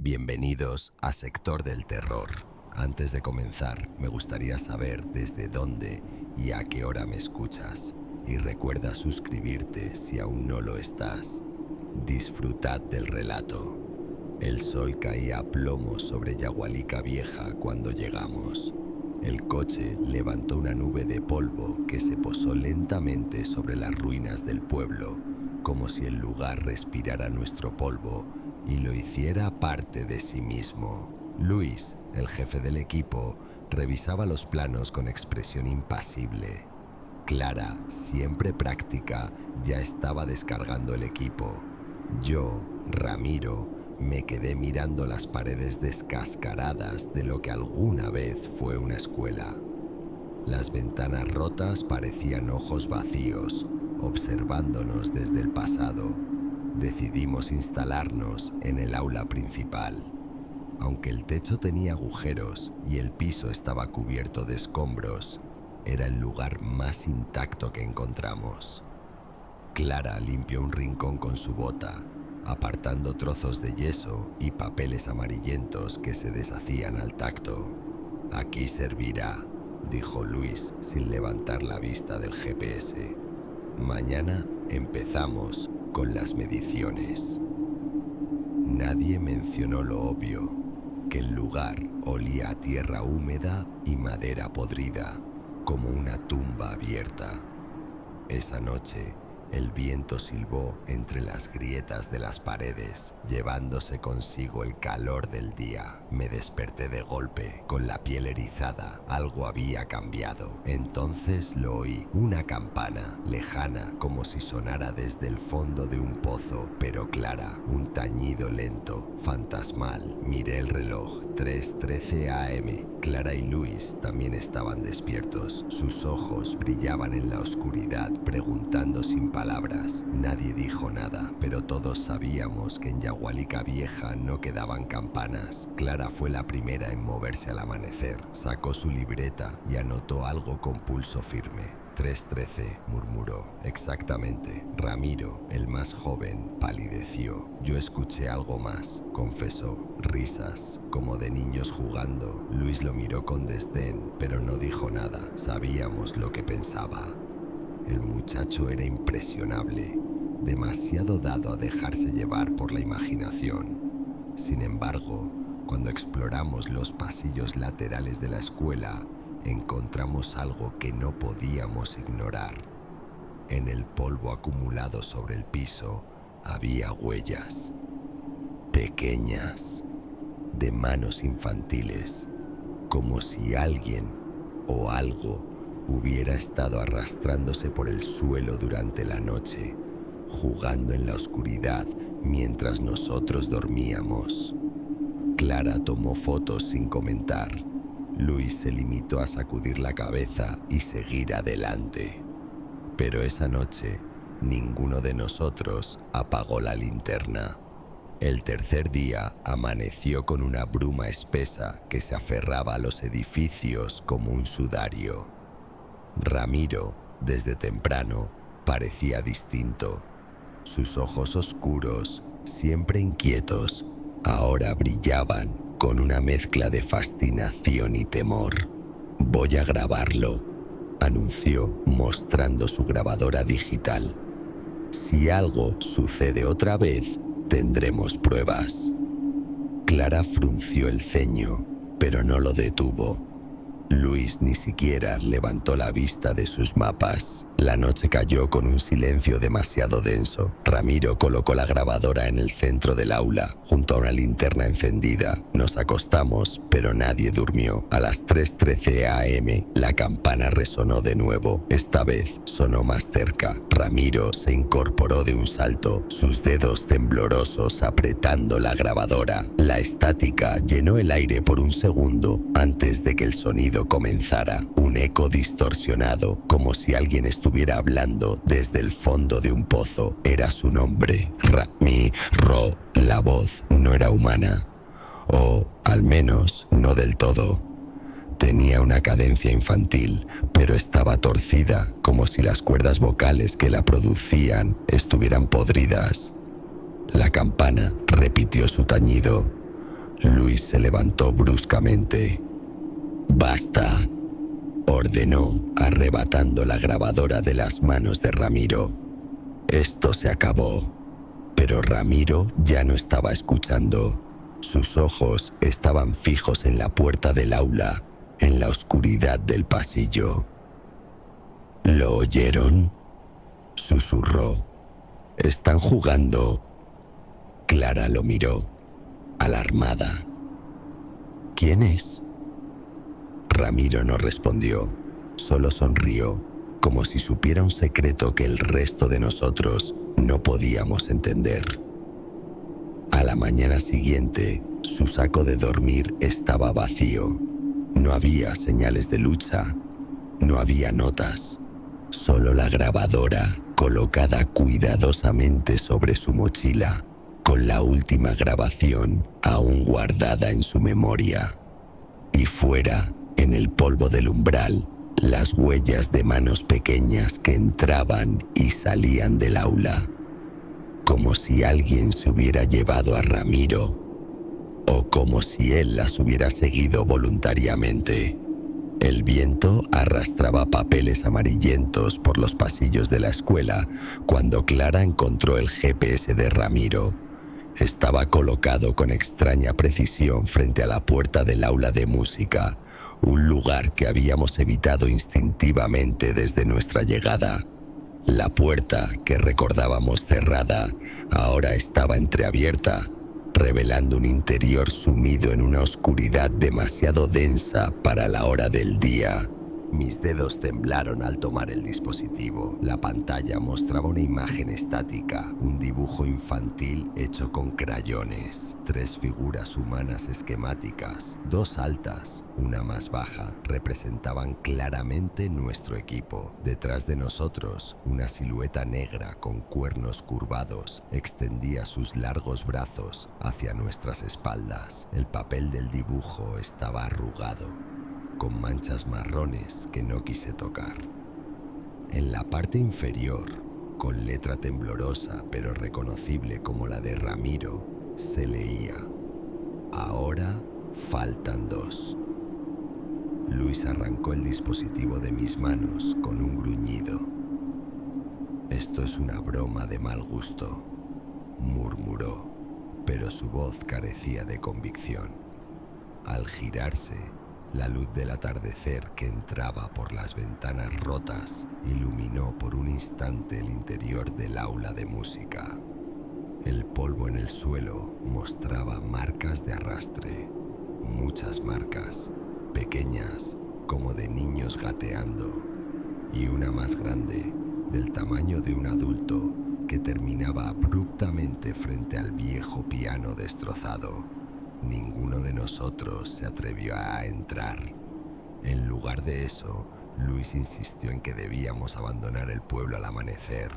Bienvenidos a Sector del Terror. Antes de comenzar, me gustaría saber desde dónde y a qué hora me escuchas. Y recuerda suscribirte si aún no lo estás. Disfrutad del relato. El sol caía a plomo sobre Yagualica Vieja cuando llegamos. El coche levantó una nube de polvo que se posó lentamente sobre las ruinas del pueblo, como si el lugar respirara nuestro polvo y lo hiciera parte de sí mismo. Luis, el jefe del equipo, revisaba los planos con expresión impasible. Clara, siempre práctica, ya estaba descargando el equipo. Yo, Ramiro, me quedé mirando las paredes descascaradas de lo que alguna vez fue una escuela. Las ventanas rotas parecían ojos vacíos, observándonos desde el pasado. Decidimos instalarnos en el aula principal. Aunque el techo tenía agujeros y el piso estaba cubierto de escombros, era el lugar más intacto que encontramos. Clara limpió un rincón con su bota, apartando trozos de yeso y papeles amarillentos que se deshacían al tacto. «Aquí servirá», dijo Luis sin levantar la vista del GPS. «Mañana empezamos con las mediciones». Nadie mencionó lo obvio, que el lugar olía a tierra húmeda y madera podrida, como una tumba abierta. Esa noche, el viento silbó entre las grietas de las paredes, llevándose consigo el calor del día. Me desperté de golpe, con la piel erizada. Algo había cambiado. Entonces lo oí, una campana, lejana, como si sonara desde el fondo de un pozo, pero clara, un tañido lento, fantasmal. Miré el reloj, 3:13 AM. Clara y Luis también estaban despiertos. Sus ojos brillaban en la oscuridad, preguntando sin palabras. Nadie dijo nada, pero todos sabíamos que en Yagualica Vieja no quedaban campanas. Clara fue la primera en moverse al amanecer. Sacó su libreta y anotó algo con pulso firme. 3:13, murmuró. Exactamente. Ramiro, el más joven, palideció. Yo escuché algo más, confesó. Risas, como de niños jugando. Luis lo miró con desdén, pero no dijo nada. Sabíamos lo que pensaba. El muchacho era impresionable, demasiado dado a dejarse llevar por la imaginación. Sin embargo, cuando exploramos los pasillos laterales de la escuela, encontramos algo que no podíamos ignorar. En el polvo acumulado sobre el piso había huellas, pequeñas, de manos infantiles, como si alguien o algo hubiera estado arrastrándose por el suelo durante la noche, jugando en la oscuridad mientras nosotros dormíamos. Clara tomó fotos sin comentar. Luis se limitó a sacudir la cabeza y seguir adelante. Pero esa noche, ninguno de nosotros apagó la linterna. El tercer día amaneció con una bruma espesa que se aferraba a los edificios como un sudario. Ramiro, desde temprano, parecía distinto. Sus ojos oscuros, siempre inquietos, ahora brillaban con una mezcla de fascinación y temor. «Voy a grabarlo», anunció, mostrando su grabadora digital. «Si algo sucede otra vez, tendremos pruebas». Clara frunció el ceño, pero no lo detuvo. Luis ni siquiera levantó la vista de sus mapas. La noche cayó con un silencio demasiado denso. Ramiro colocó la grabadora en el centro del aula, junto a una linterna encendida. Nos acostamos, pero nadie durmió. A las 3:13 AM, la campana resonó de nuevo. Esta vez sonó más cerca. Ramiro se incorporó de un salto, sus dedos temblorosos apretando la grabadora. La estática llenó el aire por un segundo antes de que el sonido comenzara. Un eco distorsionado, como si alguien estuviera hablando desde el fondo de un pozo. Era su nombre, Ramiro. La voz no era humana, o al menos no del todo. Tenía una cadencia infantil, pero estaba torcida, como si las cuerdas vocales que la producían estuvieran podridas. La campana repitió su tañido. Luis se levantó bruscamente. «Basta», ordenó, arrebatando la grabadora de las manos de Ramiro. Esto se acabó. Pero Ramiro ya no estaba escuchando. Sus ojos estaban fijos en la puerta del aula, en la oscuridad del pasillo. «¿Lo oyeron?», susurró. «Están jugando». Clara lo miró, alarmada. «¿Quién es?». Ramiro no respondió, solo sonrió, como si supiera un secreto que el resto de nosotros no podíamos entender. A la mañana siguiente, su saco de dormir estaba vacío. No había señales de lucha, no había notas, solo la grabadora colocada cuidadosamente sobre su mochila, con la última grabación aún guardada en su memoria. Y fuera, en el polvo del umbral, las huellas de manos pequeñas que entraban y salían del aula, como si alguien se hubiera llevado a Ramiro, o como si él las hubiera seguido voluntariamente. El viento arrastraba papeles amarillentos por los pasillos de la escuela cuando Clara encontró el GPS de Ramiro. Estaba colocado con extraña precisión frente a la puerta del aula de música, un lugar que habíamos evitado instintivamente desde nuestra llegada. La puerta, que recordábamos cerrada, ahora estaba entreabierta, revelando un interior sumido en una oscuridad demasiado densa para la hora del día. Mis dedos temblaron al tomar el dispositivo. La pantalla mostraba una imagen estática, un dibujo infantil hecho con crayones. 3 figuras humanas esquemáticas, 2 altas, una más baja, representaban claramente nuestro equipo. Detrás de nosotros, una silueta negra con cuernos curvados extendía sus largos brazos hacia nuestras espaldas. El papel del dibujo estaba arrugado, con manchas marrones que no quise tocar. En la parte inferior, con letra temblorosa pero reconocible como la de Ramiro, se leía: «Ahora faltan 2». Luis arrancó el dispositivo de mis manos con un gruñido. «Esto es una broma de mal gusto», murmuró, pero su voz carecía de convicción. Al girarse, la luz del atardecer que entraba por las ventanas rotas iluminó por un instante el interior del aula de música. El polvo en el suelo mostraba marcas de arrastre, muchas marcas, pequeñas como de niños gateando, y una más grande, del tamaño de un adulto, que terminaba abruptamente frente al viejo piano destrozado. Ninguno de nosotros se atrevió a entrar. En lugar de eso, Luis insistió en que debíamos abandonar el pueblo al amanecer.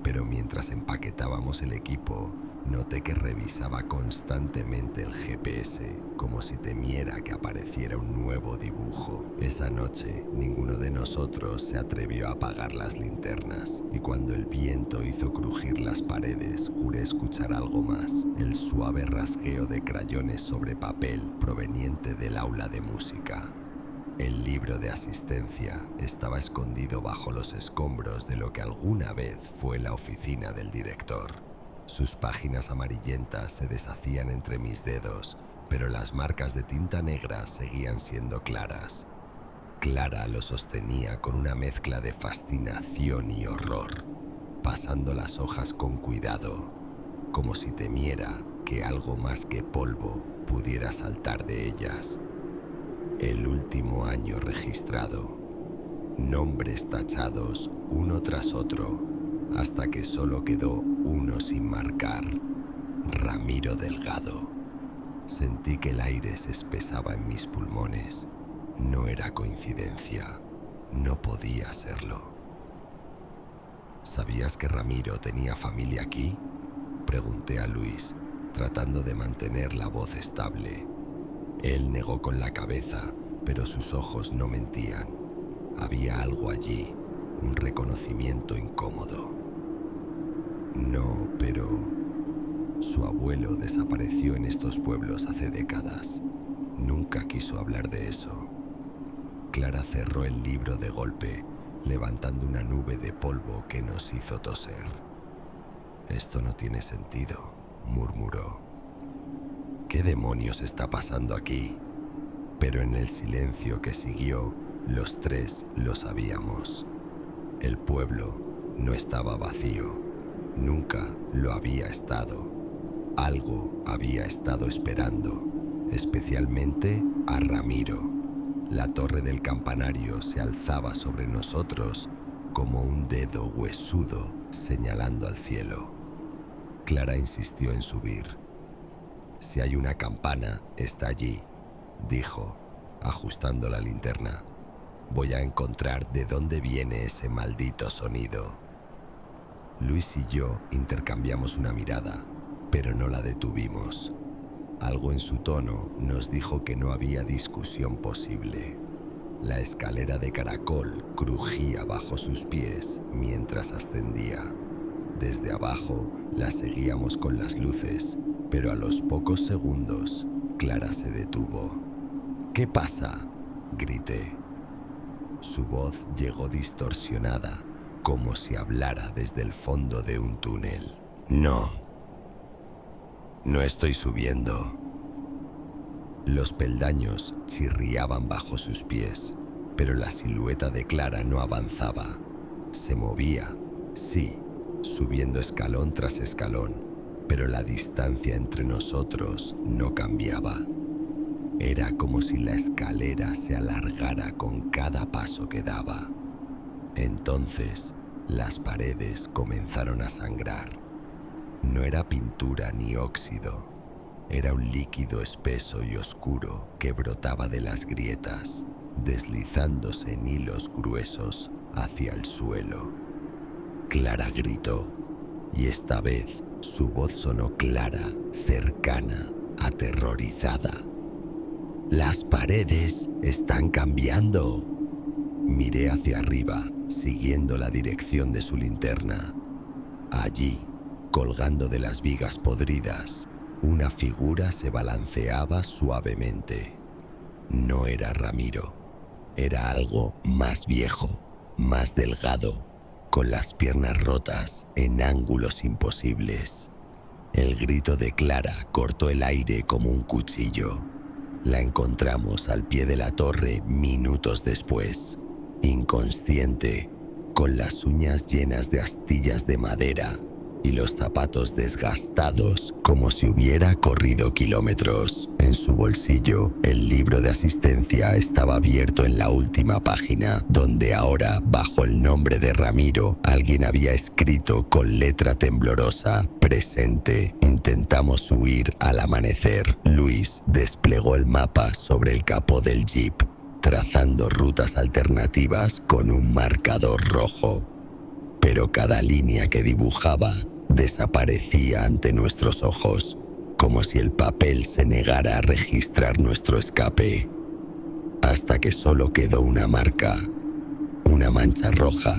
Pero mientras empaquetábamos el equipo, noté que revisaba constantemente el GPS, como si temiera que apareciera un nuevo dibujo. Esa noche, ninguno de nosotros se atrevió a apagar las linternas, y cuando el viento hizo crujir las paredes, juré escuchar algo más: el suave rasgueo de crayones sobre papel proveniente del aula de música. El libro de asistencia estaba escondido bajo los escombros de lo que alguna vez fue la oficina del director. Sus páginas amarillentas se deshacían entre mis dedos, pero las marcas de tinta negra seguían siendo claras. Clara lo sostenía con una mezcla de fascinación y horror, pasando las hojas con cuidado, como si temiera que algo más que polvo pudiera saltar de ellas. El último año registrado. Nombres tachados uno tras otro, hasta que solo quedó uno sin marcar: Ramiro Delgado. Sentí que el aire se espesaba en mis pulmones. No era coincidencia, no podía serlo. ¿Sabías que Ramiro tenía familia aquí?, pregunté a Luis, tratando de mantener la voz estable. Él negó con la cabeza, pero sus ojos no mentían. Había algo allí, un reconocimiento incómodo. No, pero Su abuelo desapareció en estos pueblos hace décadas. Nunca quiso hablar de eso. Clara cerró el libro de golpe, levantando una nube de polvo que nos hizo toser. «Esto no tiene sentido», murmuró. «¿Qué demonios está pasando aquí?». Pero en el silencio que siguió, los tres lo sabíamos. El pueblo no estaba vacío. Nunca lo había estado. Algo había estado esperando, especialmente a Ramiro. La torre del campanario se alzaba sobre nosotros como un dedo huesudo señalando al cielo. Clara insistió en subir. «Si hay una campana, está allí», dijo, ajustando la linterna. «Voy a encontrar de dónde viene ese maldito sonido». Luis y yo intercambiamos una mirada, pero no la detuvimos. Algo en su tono nos dijo que no había discusión posible. La escalera de caracol crujía bajo sus pies mientras ascendía. Desde abajo la seguíamos con las luces, pero a los pocos segundos, Clara se detuvo. «¿Qué pasa?», grité. Su voz llegó distorsionada, como si hablara desde el fondo de un túnel. No estoy subiendo». Los peldaños chirriaban bajo sus pies, pero la silueta de Clara no avanzaba. Se movía, sí, subiendo escalón tras escalón, pero la distancia entre nosotros no cambiaba. Era como si la escalera se alargara con cada paso que daba. Entonces, las paredes comenzaron a sangrar. No era pintura ni óxido, era un líquido espeso y oscuro que brotaba de las grietas, deslizándose en hilos gruesos hacia el suelo. Clara gritó, y esta vez su voz sonó clara, cercana, aterrorizada. «Las paredes están cambiando». Miré hacia arriba, siguiendo la dirección de su linterna. Allí, colgando de las vigas podridas, una figura se balanceaba suavemente. No era Ramiro, era algo más viejo, más delgado, con las piernas rotas en ángulos imposibles. El grito de Clara cortó el aire como un cuchillo. La encontramos al pie de la torre minutos después, inconsciente, con las uñas llenas de astillas de madera y los zapatos desgastados como si hubiera corrido kilómetros. En su bolsillo, el libro de asistencia estaba abierto en la última página, donde ahora, bajo el nombre de Ramiro, alguien había escrito con letra temblorosa: «Presente. Intentamos huir al amanecer». Luis desplegó el mapa sobre el capó del jeep, trazando rutas alternativas con un marcador rojo. Pero cada línea que dibujaba desaparecía ante nuestros ojos, como si el papel se negara a registrar nuestro escape, hasta que solo quedó una marca, una mancha roja,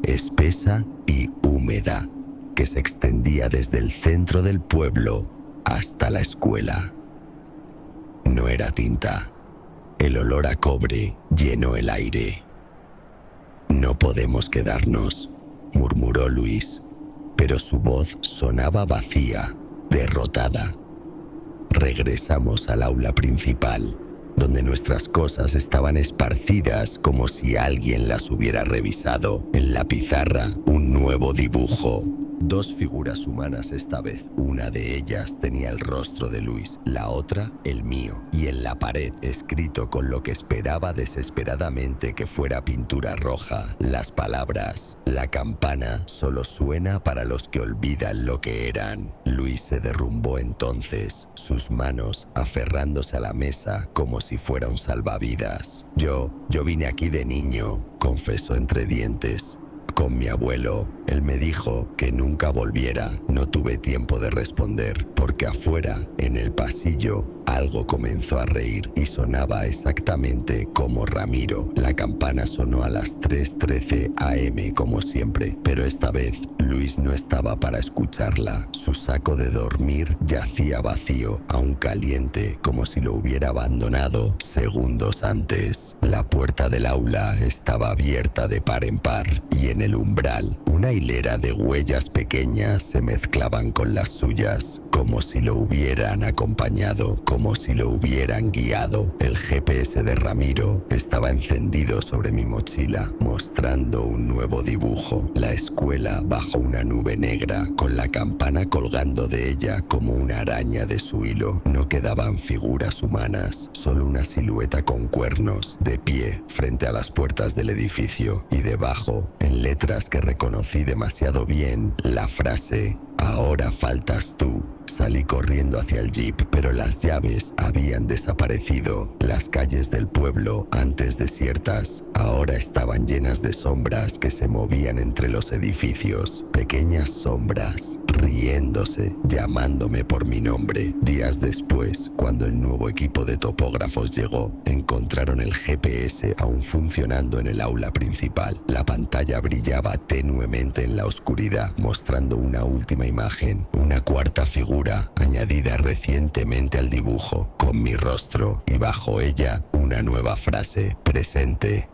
espesa y húmeda, que se extendía desde el centro del pueblo hasta la escuela. No era tinta. El olor a cobre llenó el aire. «No podemos quedarnos», murmuró Luis, pero su voz sonaba vacía, derrotada. Regresamos al aula principal, donde nuestras cosas estaban esparcidas como si alguien las hubiera revisado. En la pizarra, un nuevo dibujo. 2 figuras humanas esta vez. Una de ellas tenía el rostro de Luis, la otra el mío, y en la pared, escrito con lo que esperaba desesperadamente que fuera pintura roja, las palabras: «La campana solo suena para los que olvidan lo que eran». Luis se derrumbó entonces, sus manos aferrándose a la mesa como si fuera un salvavidas. Yo vine aquí de niño», confesó entre dientes, «con mi abuelo. Él me dijo que nunca volviera». No tuve tiempo de responder, porque afuera, en el pasillo, Algo comenzó a reír y sonaba exactamente como Ramiro. La campana sonó a las 3:13 am como siempre, pero esta vez Luis no estaba para escucharla. Su saco de dormir yacía vacío, aún caliente, como si lo hubiera abandonado segundos antes. La puerta del aula estaba abierta de par en par y en el umbral una hilera de huellas pequeñas se mezclaban con las suyas, como si lo hubieran acompañado, como si lo hubieran guiado. El GPS de Ramiro estaba encendido sobre mi mochila, mostrando un nuevo dibujo. La escuela bajo una nube negra, con la campana colgando de ella como una araña de su hilo. No quedaban figuras humanas, solo una silueta con cuernos, de pie frente a las puertas del edificio, y debajo, en letras que reconocí demasiado bien, la frase: "Ahora faltas tú". Salí corriendo hacia el jeep, pero las llaves habían desaparecido. Las calles del pueblo, antes desiertas, ahora estaban llenas de sombras que se movían entre los edificios. Pequeñas sombras, riéndose, llamándome por mi nombre. Días después, cuando el nuevo equipo de topógrafos llegó, encontraron el GPS aún funcionando en el aula principal. La pantalla brillaba tenuemente en la oscuridad, mostrando una última imagen, una cuarta figura añadida recientemente al dibujo, con mi rostro, y bajo ella una nueva frase: presente,